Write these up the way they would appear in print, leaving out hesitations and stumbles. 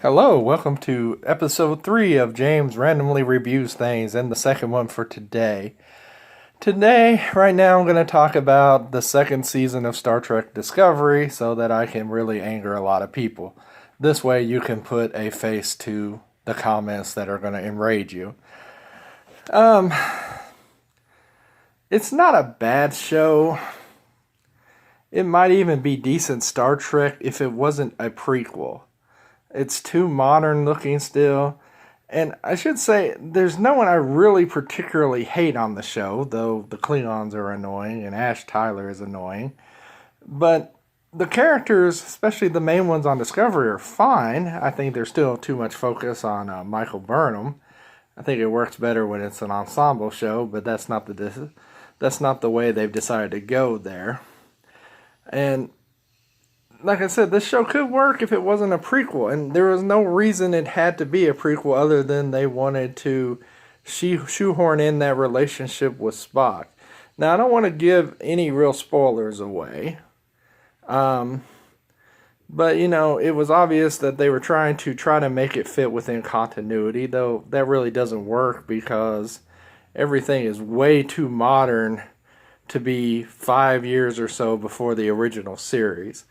Hello, welcome to episode 3 of James Randomly Reviews Things and the second one for today. Today, right now, I'm going to talk about the second season of Star Trek Discovery so that I can really anger a lot of people. This way, you can put a face to the comments that are going to enrage you. It's not a bad show. It might even be decent Star Trek if it wasn't a prequel. It's too modern looking still. And I should say, there's no one I really particularly hate on the show, though the Klingons are annoying and Ash Tyler is annoying. But the characters, especially the main ones on Discovery, are fine. I think there's still too much focus on Michael Burnham. I think it works better when it's an ensemble show, but that's not the way they've decided to go there. And like I said, this show could work if it wasn't a prequel, and there was no reason it had to be a prequel other than they wanted to shoehorn in that relationship with Spock. Now, I don't want to give any real spoilers away, but it was obvious that they were trying to make it fit within continuity, though that really doesn't work because everything is way too modern to be 5 years or so before the original series.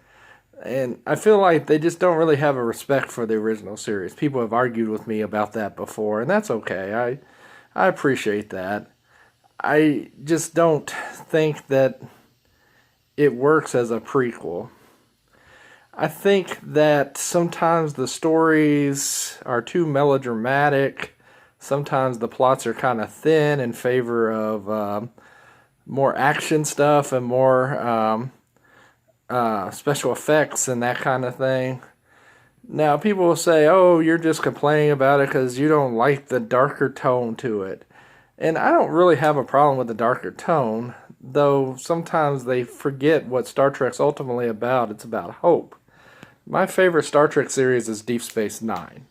And I feel like they just don't really have a respect for the original series. People have argued with me about that before, and that's okay. I appreciate that. I just don't think that it works as a prequel. I think that sometimes the stories are too melodramatic. Sometimes the plots are kind of thin in favor of more action stuff and more special effects and that kind of thing. Now, people will say, oh, you're just complaining about it because you don't like the darker tone to it. And I don't really have a problem with the darker tone, though sometimes they forget what Star Trek's ultimately about. It's about hope. My favorite Star Trek series is Deep Space Nine.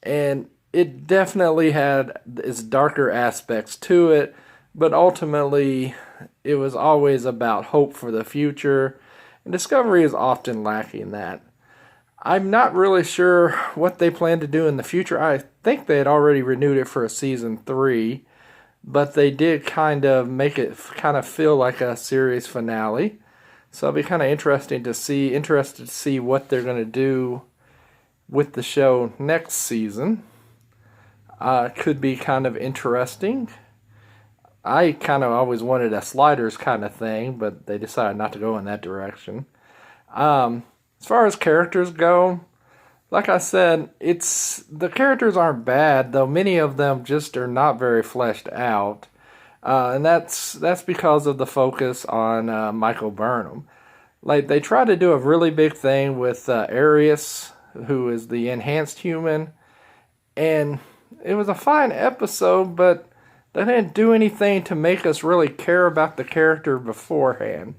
And it definitely had its darker aspects to it, but ultimately it was always about hope for the future. And Discovery is often lacking that. I'm not really sure what they plan to do in the future. I think they had already renewed it for a season 3, but they did kind of make it kind of feel like a series finale. So it'll be kind of interested to see what they're going to do with the show next season. Could be kind of interesting. I kind of always wanted a sliders kind of thing, but they decided not to go in that direction. As far as characters go, like I said, the characters aren't bad, though many of them just are not very fleshed out. And that's because of the focus on Michael Burnham. Like, they tried to do a really big thing with Arius, who is the enhanced human, and it was a fine episode, but they didn't do anything to make us really care about the character beforehand.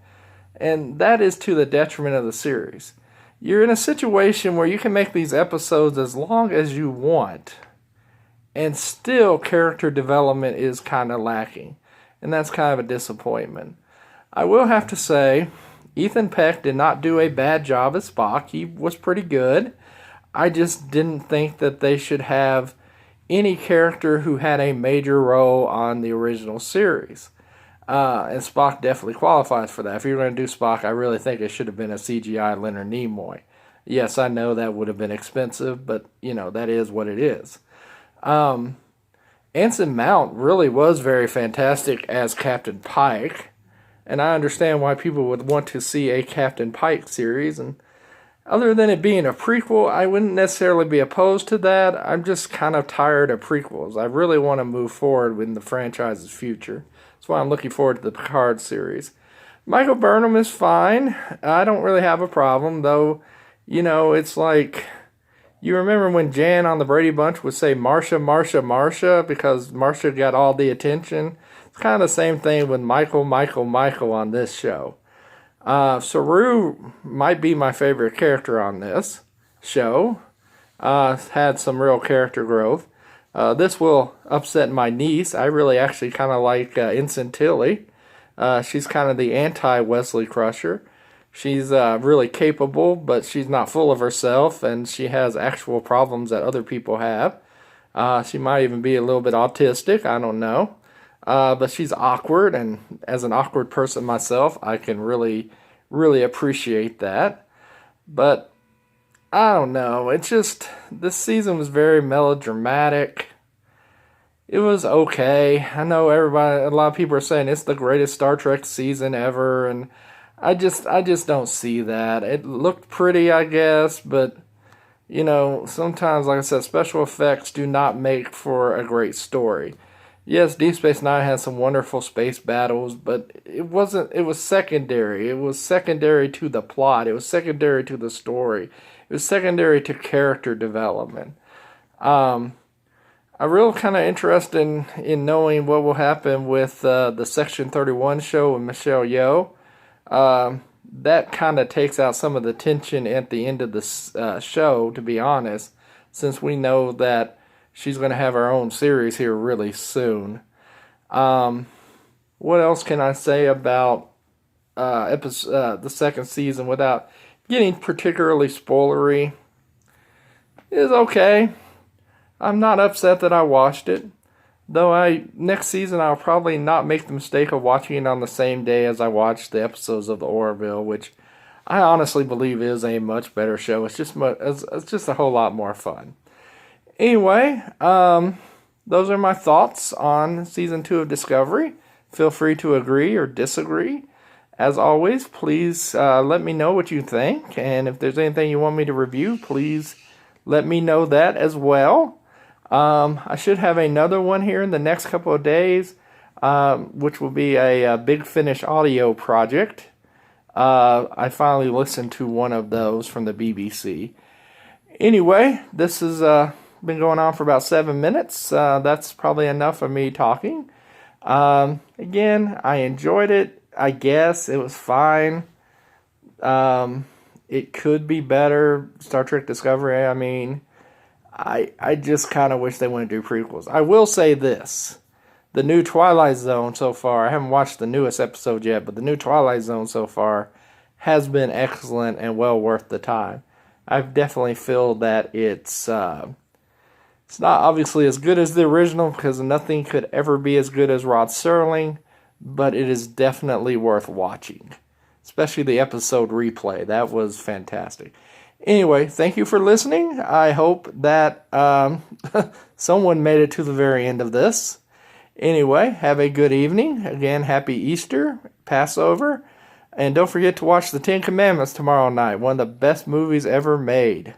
And that is to the detriment of the series. You're in a situation where you can make these episodes as long as you want, and still character development is kind of lacking. And that's kind of a disappointment. I will have to say, Ethan Peck did not do a bad job as Spock. He was pretty good. I just didn't think that they should have any character who had a major role on the original series. And Spock definitely qualifies for that. If you're going to do Spock, I really think it should have been a CGI Leonard Nimoy. Yes, I know that would have been expensive, but, that is what it is. Anson Mount really was very fantastic as Captain Pike, and I understand why people would want to see a Captain Pike series, and other than it being a prequel, I wouldn't necessarily be opposed to that. I'm just kind of tired of prequels. I really want to move forward in the franchise's future. That's why I'm looking forward to the Picard series. Michael Burnham is fine. I don't really have a problem, though. It's like, you remember when Jan on the Brady Bunch would say Marcia, Marcia, Marcia, because Marcia got all the attention? It's kind of the same thing with Michael, Michael, Michael on this show. Saru might be my favorite character on this show. Had some real character growth. This will upset my niece. I really actually kind of like Ensign Tilly. She's kind of the anti-Wesley Crusher. She's really capable, but she's not full of herself, and she has actual problems that other people have. She might even be a little bit autistic, I don't know. But she's awkward, and as an awkward person myself, I can really, really appreciate that. But I don't know. It's just, this season was very melodramatic. It was okay. I know a lot of people are saying it's the greatest Star Trek season ever, and I just don't see that. It looked pretty, I guess, but sometimes, like I said, special effects do not make for a great story. Yes, Deep Space Nine has some wonderful space battles, but it was secondary. It was secondary to the plot. It was secondary to the story. It was secondary to character development. I'm real kind of interested in knowing what will happen with the Section 31 show with Michelle Yeoh. That kind of takes out some of the tension at the end of the show, to be honest, since we know that she's going to have her own series here really soon. What else can I say about the second season without getting particularly spoilery? It's okay. I'm not upset that I watched it. Though next season I'll probably not make the mistake of watching it on the same day as I watch the episodes of the Orville, which I honestly believe is a much better show. It's just a whole lot more fun. Anyway, those are my thoughts on season 2 of Discovery. Feel free to agree or disagree. As always, please let me know what you think, and if there's anything you want me to review, please let me know that as well. I should have another one here in the next couple of days, which will be a Big Finish audio project. I finally listened to one of those from the BBC. Anyway, this has been going on for about 7 minutes. That's probably enough of me talking. Again, I enjoyed it. I guess it was fine. It could be better. Star Trek Discovery, I mean, I just kind of wish they wouldn't do prequels. I will say this. The new Twilight Zone so far, I haven't watched the newest episode yet, but the new Twilight Zone so far has been excellent and well worth the time. I definitely feel that it's not obviously as good as the original, because nothing could ever be as good as Rod Serling, but it is definitely worth watching. Especially the episode replay. That was fantastic. Anyway, thank you for listening. I hope that someone made it to the very end of this. Anyway, have a good evening. Again, happy Easter, Passover. And don't forget to watch The Ten Commandments tomorrow night. One of the best movies ever made.